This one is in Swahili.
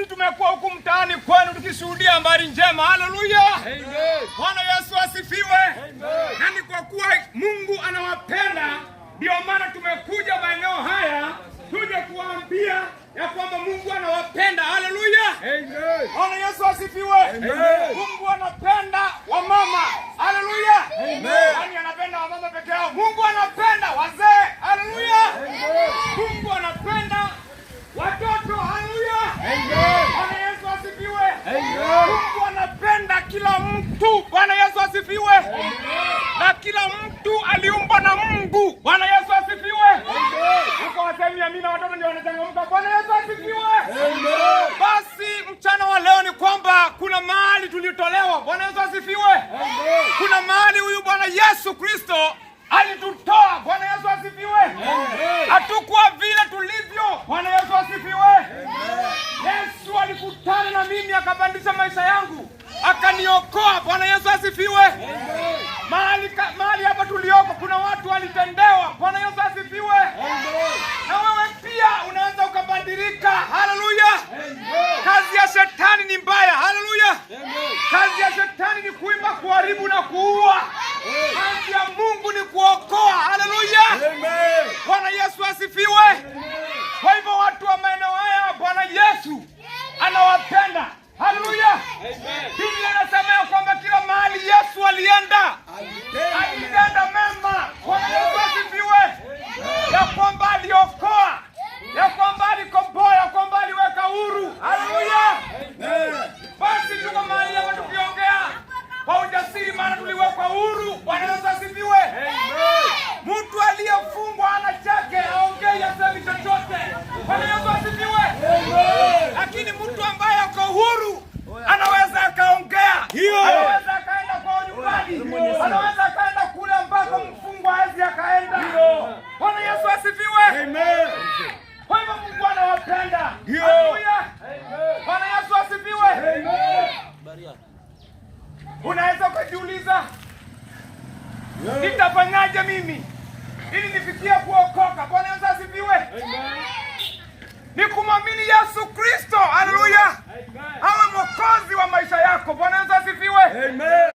sisi tumekuwa huku mtaani kwenu tukishuhudia habari njema. Haleluya. Bwana Yesu asifiwe. Na ni kwa kuwa Mungu anawapenda ndio maana tumekuja maeneo haya tuje kuambia ya kwamba Mungu anawapenda. Haleluya. Bwana Yesu asifiwe. Mungu anapenda wamama. Haleluya. Yaani anapenda wamama peke yao. Mungu anapenda wazee. Haleluya. Mungu anapenda watoto. Haleluya. Bwana Yesu asifiwe. Mungu anapenda kila mtu. Bwana Yesu asifiwe. Na kila mtu aliumbwa na Mungu. Bwana Yesu asifiwe. Uko wasemi amina, watoto ndio wanachangamka. Bwana Yesu asifiwe. Basi mchana wa leo ni kwamba kuna mahali tulitolewa. Bwana Yesu asifiwe. Kuna mahali huyu Bwana Yesu Kristo alitutoa. Bwana Yesu asifiwe. Hatukuwa vile tulivyo. Bwana Yesu asifiwe. Yesu alikutana na mimi akabadilisha maisha yangu, akaniokoa. Bwana Yesu asifiwe. Mahali hapa tulioko kuna watu walitendewa. Bwana Yesu asifiwe. Na wewe pia unaweza ukabadilika. Haleluya. Kazi ya shetani ni mbaya. Haleluya. Kazi ya shetani ni kuiba, kuharibu na kuua. Kazi ya Mungu ni kuokoa. Haleluya. Bwana Yesu asifiwe. Kwa hivyo watu wa maeneo haya Bwana Yesu anawapenda. Haleluya. Biblia inasema kwamba kila mahali Yesu alienda mema. Bwana Yesu asifiwe. Ya kwamba aliokoa, ya kwamba alikomboa, ya kwamba aliweka huru. Haleluya. Basi tuko mahali hapa tukiongea kwa ujasiri maana tuliwekwa huru. Bwana Yesu asifiwe. Mtu aliyefungwa hana chake, aongee asemi chochote. Bwana Yesu asifiwe. Lakini mtu ambaye ako huru anaweza akaongea. Anaweza akaenda kwa nyumbani. Anaweza akaenda kule ambako mfungwa hawezi akaenda. Bwana Yesu asifiwe. Kwa hivyo Mungu anawapenda. Haleluya. Bwana Yesu asifiwe. Unaweza kujiuliza, nitafanyaje mimi ili nifikie kuokoka?